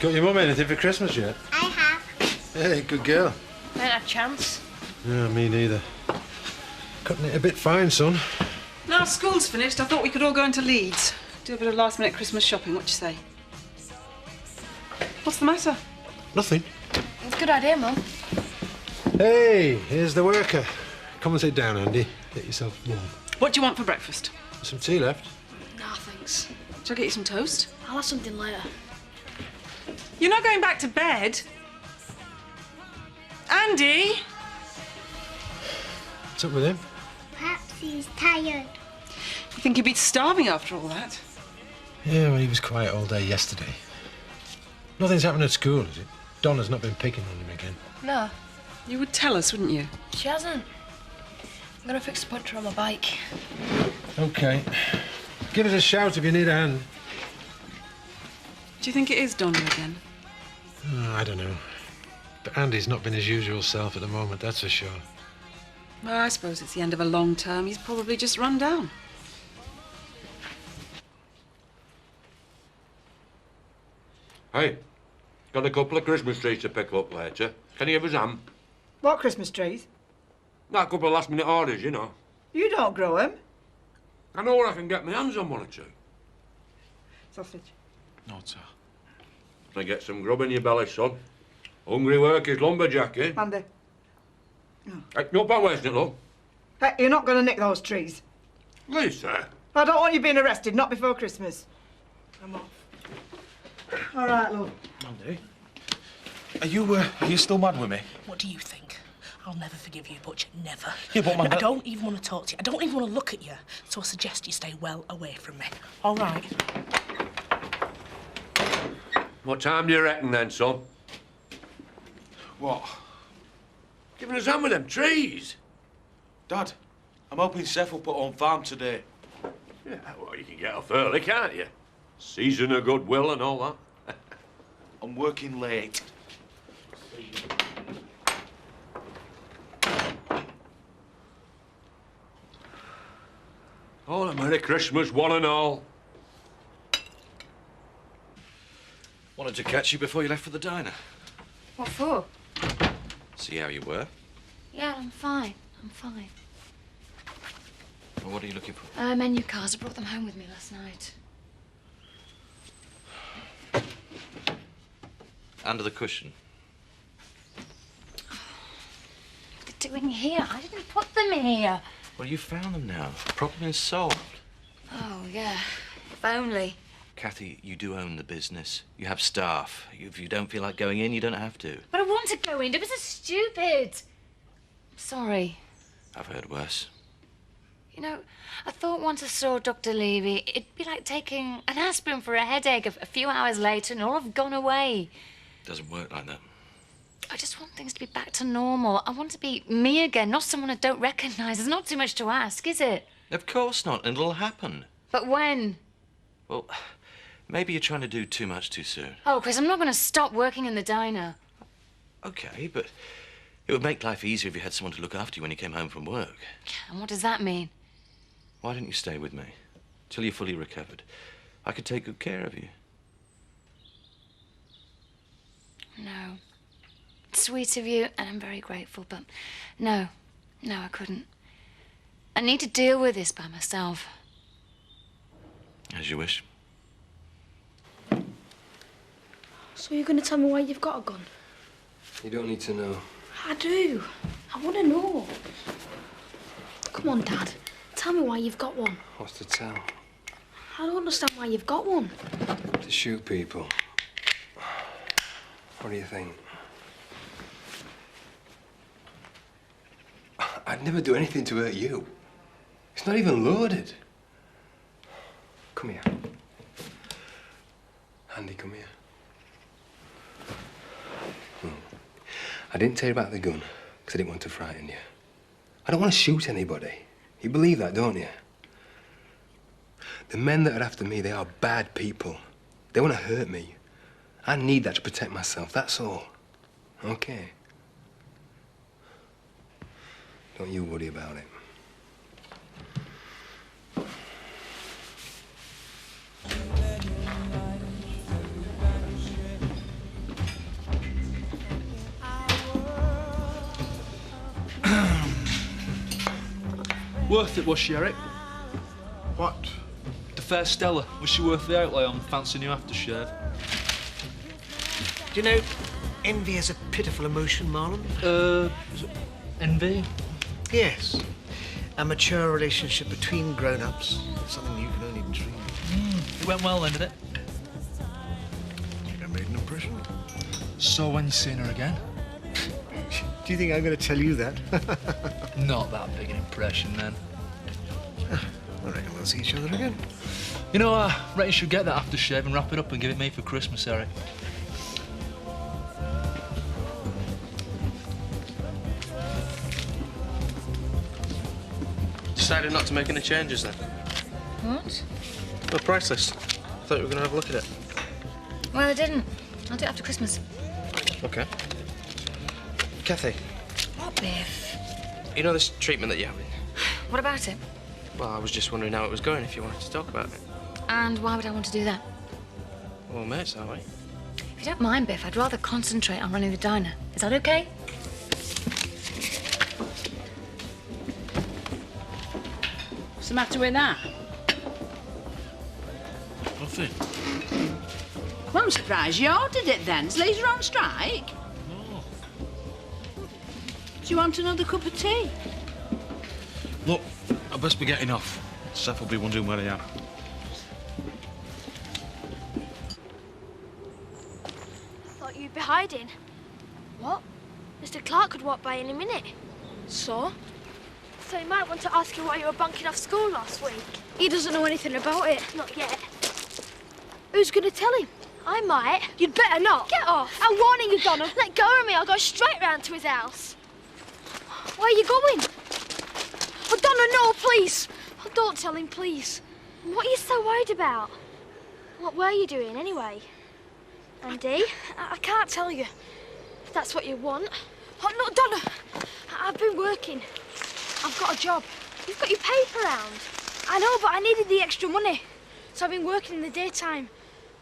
Got your mum anything for Christmas yet? I have. Hey, good girl. I haven't had a chance. No, me neither. Cutting it a bit fine, son. Now school's finished, I thought we could all go into Leeds. Do a bit of last-minute Christmas shopping, what do you say? What's the matter? Nothing. It's a good idea, Mum. Hey, here's the worker. Come and sit down, Andy. Get yourself warm. What do you want for breakfast? Some tea left? Nah, thanks. Shall I get you some toast? I'll have something later. You're not going back to bed? Andy? What's up with him? Perhaps he's tired. You think he'd be starving after all that? Yeah, well, he was quiet all day yesterday. Nothing's happened at school, is it? Donna's not been picking on him again. No, You would tell us, wouldn't you? she hasn't. I'm gonna fix the puncture on my bike. OK. Give us a shout if you need a hand. Do you think it is Donna again? Oh, I don't know. But Andy's not been his usual self at the moment, that's for sure. Well, I suppose it's the end of a long term. He's probably just run down. Hey, got a couple of Christmas trees to pick up later. Can you give us them? What Christmas trees? Not a couple of last-minute orders, you know. You don't grow them. I know where I can get my hands on one or two. Sausage. No, sir. Can I get some grub in your belly, son? Hungry work is lumberjack, eh? Andy. Hey, no point wasting it, look. Hey, you're not going to nick those trees. Lisa. I don't want you being arrested, not before Christmas. I'm off. All right, love. Andy? Are you still mad with me? What do you think? I'll never forgive you, Butch. Never. Yeah, but man, I don't even want to talk to you. I don't even want to look at you. So I suggest you stay well away from me. All right? What time do you reckon then, son? What? Giving us on with them trees. Dad, I'm hoping Seth will put on farm today. Yeah, well, you can get off early, can't you? Season of goodwill and all that. I'm working late. Oh, a Merry Christmas, one and all. Wanted to catch you before you left for the diner. What for? See how you were. Yeah, I'm fine. I'm fine. Well, what are you looking for? Menu cards. I brought them home with me last night. Under the cushion. What are they doing here? I didn't put them here. Well, you found them now. Problem is solved. Oh, yeah. If only. Kathy, you do own the business. You have staff. If you don't feel like going in, you don't have to. But I want to go in. It was so stupid. Sorry. I've heard worse. You know, I thought once I saw Dr. Levy, it'd be like taking an aspirin for a headache. A few hours later and all have gone away. Doesn't work like that. I just want things to be back to normal. I want to be me again, not someone I don't recognise. There's not too much to ask, is it? Of course not, and it'll happen. But when? Well, maybe you're trying to do too much too soon. Oh, Chris, I'm not going to stop working in the diner. Okay, but it would make life easier if you had someone to look after you when you came home from work. And what does that mean? Why don't you stay with me till you're fully recovered? I could take good care of you. No. It's sweet of you, and I'm very grateful, but no. No, I couldn't. I need to deal with this by myself. As you wish. So you're going to tell me why you've got a gun? You don't need to know. I do. I want to know. Come on, Dad. Tell me why you've got one. What's to tell? I don't understand why you've got one. To shoot people. What do you think? I'd never do anything to hurt you. It's not even loaded. Come here. Andy, come here. I didn't tell you about the gun because I didn't want to frighten you. I don't want to shoot anybody. You believe that, don't you? The men that are after me, they are bad people. They want to hurt me. I need that to protect myself, that's all. Okay? Don't you worry about it. Worth it, was she, Eric? What? The fair Stella. Was she worth the outlay on fancy new aftershave? Do you know, envy is a pitiful emotion, Marlon? Is it envy? Yes. A mature relationship between grown-ups. Something you can only dream. It went well then, did it? I think I made an impression. So when you seen her again? Do you think I'm going to tell you that? Not that big an impression, then. I reckon we'll see each other again. You know, I reckon you should get that aftershave and wrap it up and give it me for Christmas, Eric. Decided not to make any changes then? What? The price list. I thought you were going to have a look at it. Well, I didn't. I'll do it after Christmas. Okay. Kathy, What, Biff? you know this treatment that you're having? What about it? Well, I was just wondering how it was going, if you wanted to talk about it. And why would I want to do that? Well, mates, are we? If you don't mind, Biff, I'd rather concentrate on running the diner. Is that okay? What's the matter with that? Nothing. Well, I'm surprised you ordered it then. Is Lisa on strike? No. Do you want another cup of tea? Look, I best be getting off. Seth will be wondering where I am. Thought you'd be hiding. What? Mr. Clark could walk by any minute. So? So he might want to ask you why you were bunking off school last week. He doesn't know anything about it. Not yet. Who's going to tell him? I might. You'd better not. Get off. I'm warning you, Donna. Let go of me. I'll go straight round to his house. Where are you going? Oh, Donna, no, please. Oh, don't tell him, please. What are you so worried about? What were you doing, anyway? Andy, I can't tell you. If that's what you want. Oh, no, Donna. I've been working. I've got a job. You've got your paper round. I know, but I needed the extra money. So I've been working in the daytime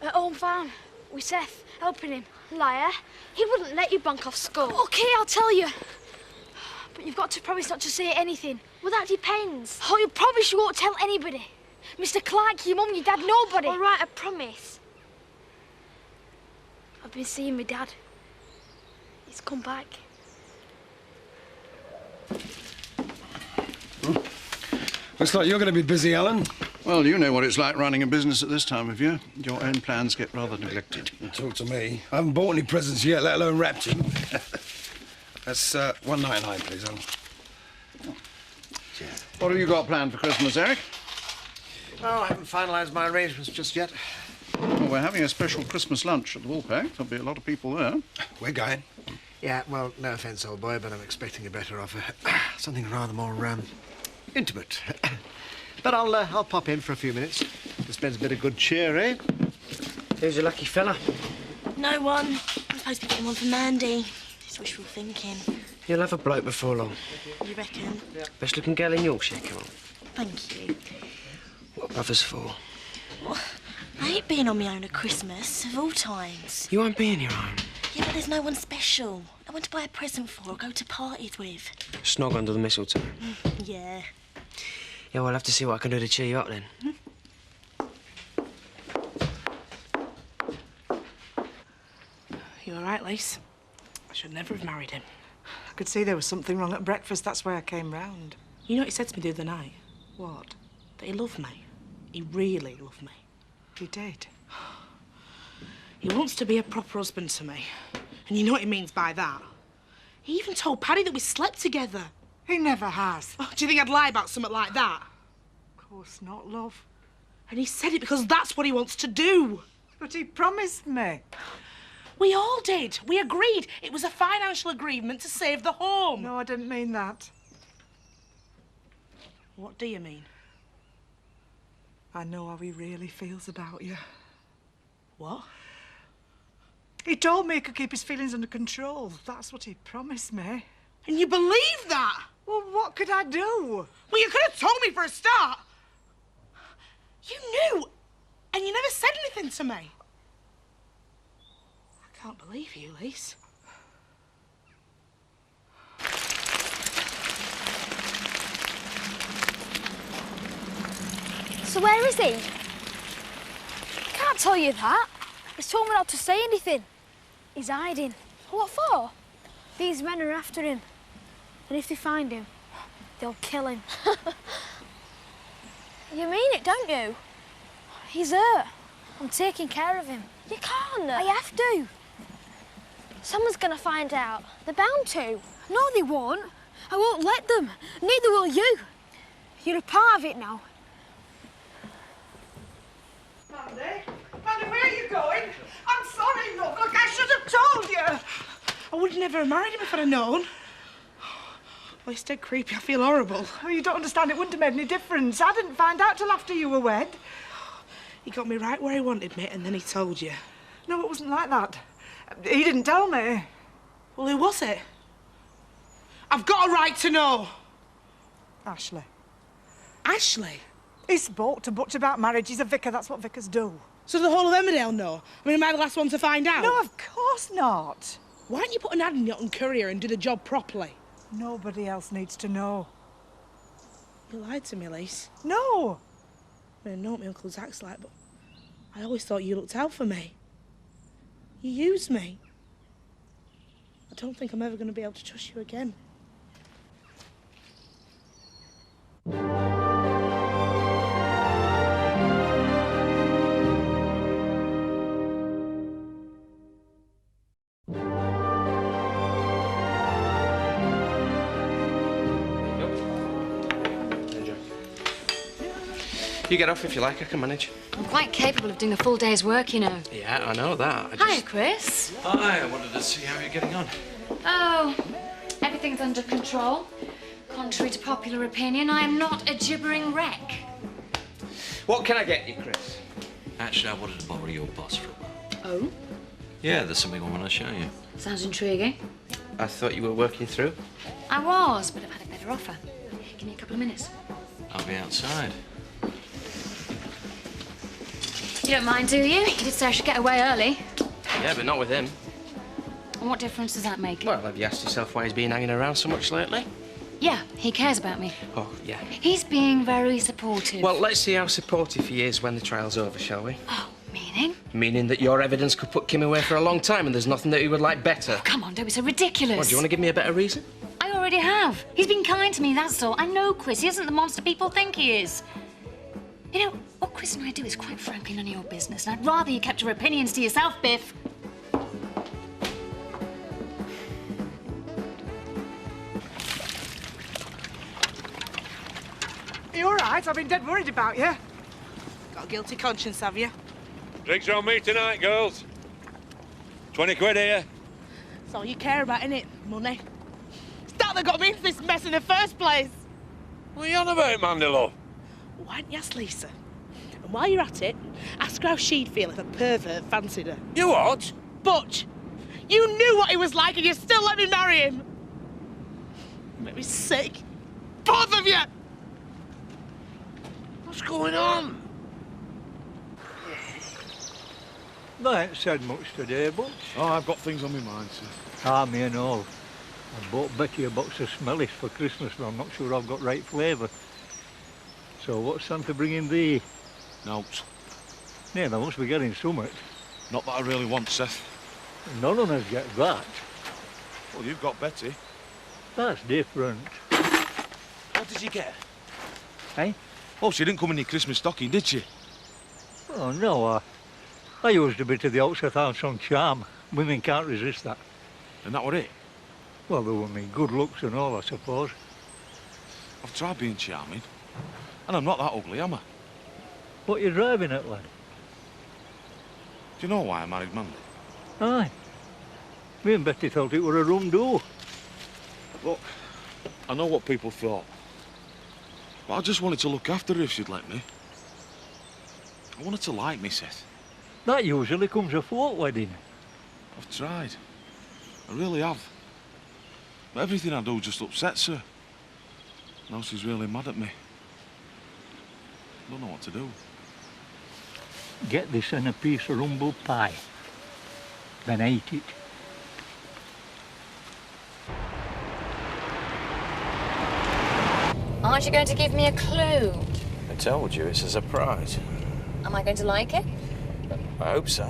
at home farm with Seth, helping him. Liar. He wouldn't let you bunk off school. OK, I'll tell you. But you've got to promise not to say anything. Well, that depends. Oh, you promise you won't tell anybody. Mr. Clark, your mum, your dad, nobody. All right, I promise. I've been seeing my dad. He's come back. Looks like you're going to be busy, Alan. Well, you know what it's like running a business at this time of year. Your own plans get rather neglected. Talk to me. I haven't bought any presents yet, let alone wrapped them. That's $1.99, please, Alan. What have you got planned for Christmas, Eric? Oh, I haven't finalised my arrangements just yet. Well, we're having a special Christmas lunch at the Woolpack. There'll be a lot of people there. We're going. Yeah, well, no offence, old boy, but I'm expecting a better offer. Something rather more intimate. But I'll pop in for a few minutes. Dispense a bit of good cheer, eh? Who's your lucky fella? No one. I'm supposed to be getting one for Mandy. It's wishful thinking. You'll have a bloke before long. You reckon? Best looking girl in Yorkshire, come on. Thank you. What are brothers for? Well, I ain't been on my own at Christmas, of all times. You won't be on your own. Yeah, but there's no one special. I want to buy a present for or go to parties with. Snog under the mistletoe. Yeah. Yeah, well, I'll have to see what I can do to cheer you up then. You all right, Lise? I should never have married him. I could see there was something wrong at breakfast. That's why I came round. You know what he said to me the other night? What? That he loved me. He really loved me. He did? He wants to be a proper husband to me. And you know what he means by that? He even told Paddy that we slept together. He never has. Oh, do you think I'd lie about something like that? Of course not, love. And he said it because that's what he wants to do. But he promised me. We all did. We agreed. It was a financial agreement to save the home. No, I didn't mean that. What do you mean? I know how he really feels about you. What? He told me he could keep his feelings under control. That's what he promised me. And you believe that? Well, what could I do? Well, you could have told me for a start. You knew, and you never said anything to me. I can't believe you, Lise. So where is he? Can't tell you that. He's told me not to say anything. He's hiding. What for? These men are after him. And if they find him, they'll kill him. You mean it, don't you? He's hurt. I'm taking care of him. You can't. I have to. Someone's gonna find out. They're bound to. No, they won't. I won't let them. Neither will you. You're a part of it now. Mandy, where are you going? I'm sorry, love. Look, I should have told you. I would never have married him if I'd have known. Well, he's dead creepy. I feel horrible. Oh, you don't understand. It wouldn't have made any difference. I didn't find out till after you were wed. He got me right where he wanted me, and then he told you. No, it wasn't like that. He didn't tell me. Well, who was it? I've got a right to know. Ashley. Ashley? He spoke to Butch about marriage. He's a vicar. That's what vicars do. So the whole of Emmerdale know? I mean, am I the last one to find out? No, of course not. Why don't you put an ad in the Young Courier and do the job properly? Nobody else needs to know. You lied to me, Lise. No. I mean, I know what my Uncle Zach's like, but I always thought you looked out for me. You used me. I don't think I'm ever going to be able to trust you again. You get off if you like, I can manage. I'm quite capable of doing a full day's work, you know. Yeah, I know that. Hiya, Chris. Hi, I wanted to see how you're getting on. Oh, everything's under control. Contrary to popular opinion, I am not a gibbering wreck. What can I get you, Chris? Actually, I wanted to borrow your boss for a while. Oh? Yeah, there's something I want to show you. Sounds intriguing. I thought you were working through. I was, but I've had a better offer. Give me a couple of minutes. I'll be outside. You don't mind, do you? You did say I should get away early. Yeah, but not with him. And what difference does that make? Well, have you asked yourself why he's been hanging around so much lately? Yeah, he cares about me. Oh, yeah. He's being very supportive. Well, let's see how supportive he is when the trial's over, shall we? Oh, meaning? Meaning that your evidence could put Kim away for a long time and there's nothing that he would like better. Oh, come on, don't be so ridiculous. Well, do you want to give me a better reason? I already have. He's been kind to me, that's all. I know Chris. He isn't the monster people think he is. You know, what Chris and I do is quite frankly none of your business, and I'd rather you kept your opinions to yourself, Biff. Are you all right? I've been dead worried about you. Got a guilty conscience, have you? Drinks on me tonight, girls. 20 quid here. That's all you care about, innit? Money. It's that that got me into this mess in the first place. What are you on about, Mandy, love? Why don't you ask Lisa? And while you're at it, ask her how she'd feel if a pervert fancied her. You what? Butch, you knew what he was like and you still let me marry him. You make me sick. Both of you! What's going on? I ain't said much today, Butch. Oh, I've got things on my mind, sir. Ah, me and all. I bought Becky a box of smellies for Christmas, but I'm not sure I've got right flavour. So what's Santa bringing thee? Notes. Yeah, they must be getting something. Not that I really want, Seth. None of us get that. Well, you've got Betty. That's different. What did you get? Eh? Oh, she didn't come in your Christmas stocking, did she? Oh, no, I used a bit of the Oxford House on charm. Women can't resist that. And that were it? Well, they were me good looks and all, I suppose. I've tried being charming. And I'm not that ugly, am I? What you driving at, lad? Do you know why I married Mandy? Aye. Me and Betty thought it were a rum do. Look, I know what people thought. But I just wanted to look after her if she'd let me. I wanted to like me, Seth. That usually comes a folk wedding. I've tried. I really have. But everything I do just upsets her. Now she's really mad at me. I don't know what to do. Get this in a piece of rumble pie. Then eat it. Aren't you going to give me a clue? told you, it's a surprise. Am I going to like it? I hope so.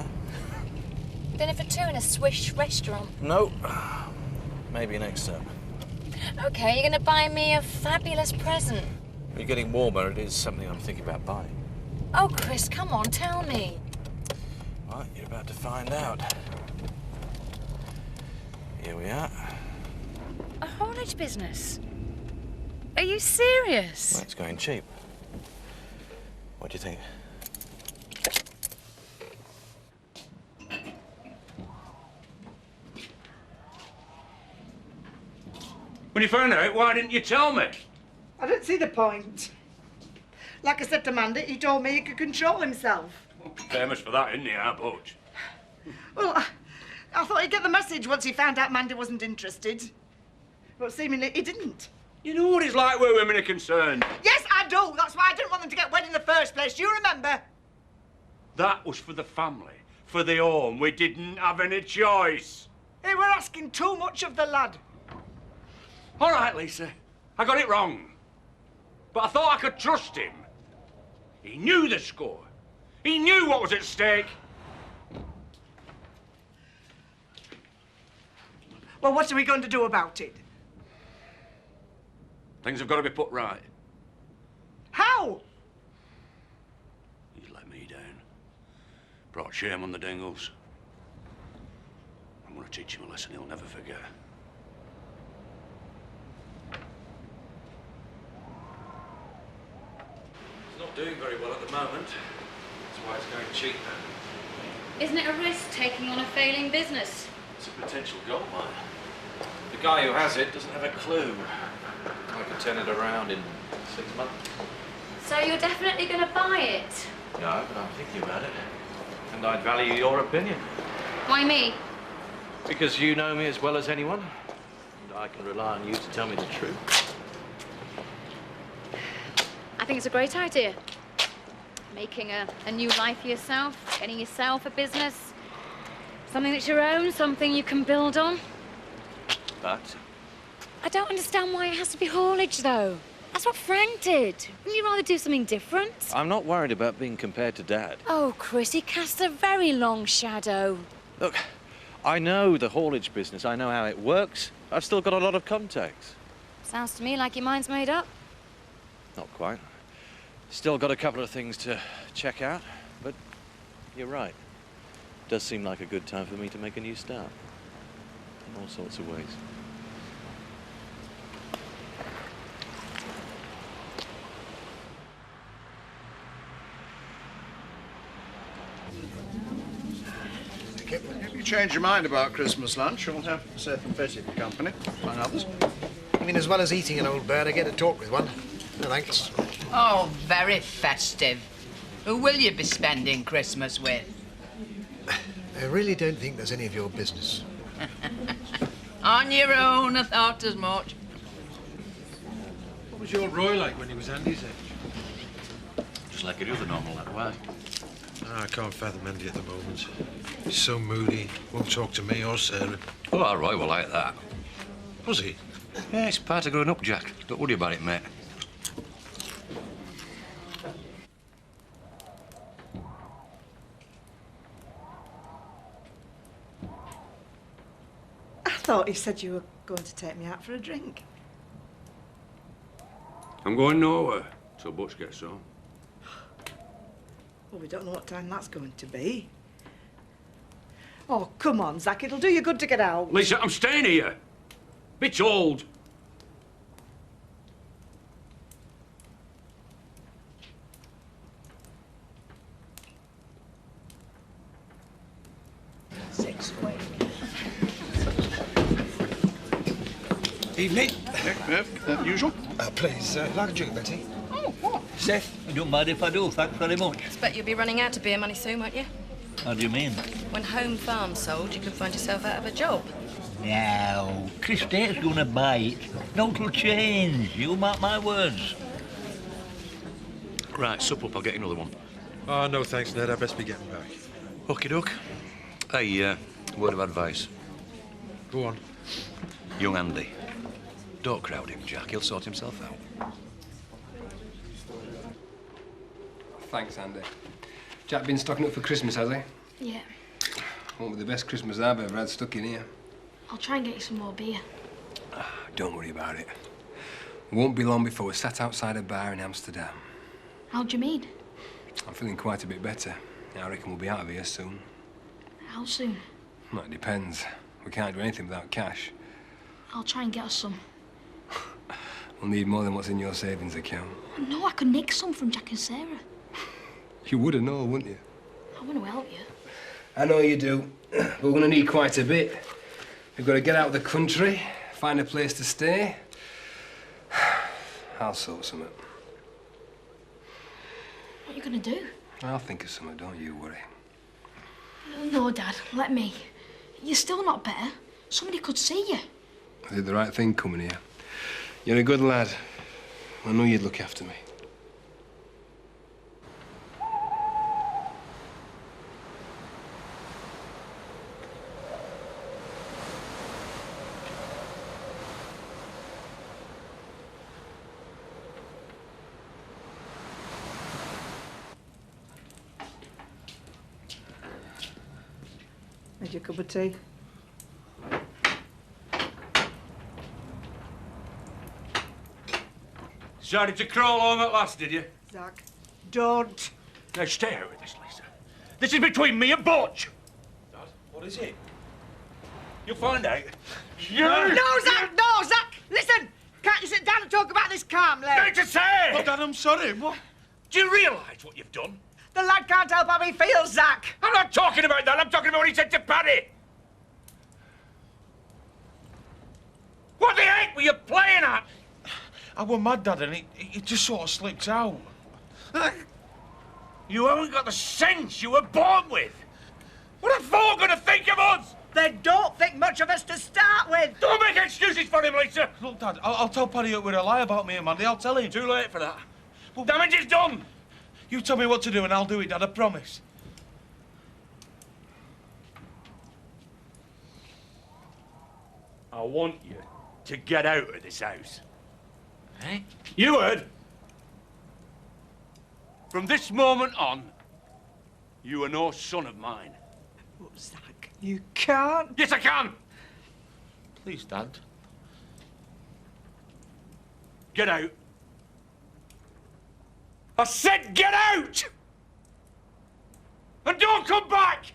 Dinner for two in a Swiss restaurant. No. Maybe next time. Okay, you're going to buy me a fabulous present. You're getting warmer. It is something I'm thinking about buying. Oh, Chris, come on, tell me. Well, you're about to find out. Here we are. A haulage business? Are you serious? Well, it's going cheap. What do you think? When you found out, why didn't you tell me? I don't see the point. Like I said to Mandy, he told me he could control himself. Famous for that, isn't he, our Butch? Well, I thought he'd get the message once he found out Mandy wasn't interested. But seemingly he didn't. You know what it's like where women are concerned. Yes, I do. That's why I didn't want them to get wed in the first place. Do you remember? That was for the family, for the home. We didn't have any choice. Hey, we're asking too much of the lad. All right, Lisa. I got it wrong. But I thought I could trust him. He knew the score. He knew what was at stake. Well, what are we going to do about it? Things have got to be put right. How? He's let me down. Brought shame on the Dingles. I'm going to teach him a lesson he'll never forget. It's not doing very well at the moment. That's why it's going cheap. Isn't it a risk taking on a failing business? It's a potential gold mine. The guy who has it doesn't have a clue. I could turn it around in 6 months. So you're definitely going to buy it? No, but I'm thinking about it. And I'd value your opinion. Why me? Because you know me as well as anyone. And I can rely on you to tell me the truth. I think it's a great idea. Making a new life for yourself, getting yourself a business. Something that's your own, something you can build on. But I don't understand why it has to be haulage, though. That's what Frank did. Wouldn't you rather do something different? I'm not worried about being compared to Dad. Oh, Chris, he casts a very long shadow. Look, I know the haulage business. I know how it works. I've still got a lot of contacts. Sounds to me like your mind's made up. Not quite. Still got a couple of things to check out, but you're right. It does seem like a good time for me to make a new start. In all sorts of ways. If you change your mind about Christmas lunch, you'll have Seth and Bessie for company, among others. I mean, as well as eating an old bird, I get to talk with one. No thanks. Oh, very festive. Who will you be spending Christmas with? I really don't think there's any of your business. On your own, I thought as much. What was your Roy like when he was Andy's age? Just like any other normal that way. I can't fathom Andy at the moment. He's so moody, won't talk to me or Sarah. Oh, our Roy were like that. Was he? Yeah, it's part of growing up, Jack. Don't worry about it, mate. I thought he said you were going to take me out for a drink. I'm going nowhere till Butch gets home. Well, we don't know what time that's going to be. Oh, come on, Zach. It'll do you good to get out. Lisa, I'm staying here. Bit old. Evening. Usual. Please, like a drink, Betty. Oh, what? Seth, I don't mind if I do, thanks very much. Expect you'll be running out of beer money soon, won't you? How do you mean? When Home Farm sold, you could find yourself out of a job. Now, Chris State's gonna buy it. Nothing'll change, you mark my words. Right, sup up, I'll get another one. Oh, no thanks, Ned. I best be getting back. Okie doke. Hey, word of advice. Go on. Young Andy. Don't crowd him, Jack. He'll sort himself out. Thanks, Andy. Jack been stocking up for Christmas, has he? Yeah. Won't be the best Christmas I've ever had stuck in here. I'll try and get you some more beer. Don't worry about it. It won't be long before we're sat outside a bar in Amsterdam. How do you mean? I'm feeling quite a bit better. I reckon we'll be out of here soon. How soon? Well, it depends. We can't do anything without cash. I'll try and get us some. We'll need more than what's in your savings account. No, I could nick some from Jack and Sarah. You would have known, wouldn't you? I want to help you. I know you do, but we're going to need quite a bit. We've got to get out of the country, find a place to stay. I'll sort something. What are you going to do? I'll think of something, don't you worry. No, Dad, let me. You're still not better. Somebody could see you. I did the right thing coming here. You're a good lad. I knew you'd look after me. Had your cup of tea? Decided to crawl home at last, did you? Zach, don't. Now stay out of this, Lisa. This is between me and Butch. Dad, what is it? You'll find out. No, Zach, no, Zach! Listen! Can't you sit down and talk about this calmly? Nothing to say! Oh, Dad, I'm sorry. What? Do you realise what you've done? The lad can't help how he feels, Zach! I'm not talking about that. I'm talking about what he said to Paddy. What the heck were you playing at? I was mad, Dad, and it just sort of slipped out. You haven't got the sense you were born with. What are folk going to think of us? They don't think much of us to start with. Don't make excuses for him, Lisa. Look, Dad, I'll tell Paddy it with a lie about me and Mandy. I'll tell him. Too late for that. Well, damage is done. You tell me what to do and I'll do it, Dad, I promise. I want you to get out of this house. Eh? You heard? From this moment on, you are no son of mine. Oh, Zach, you can't. Yes, I can. Please, Dad. Get out. I said get out! And don't come back!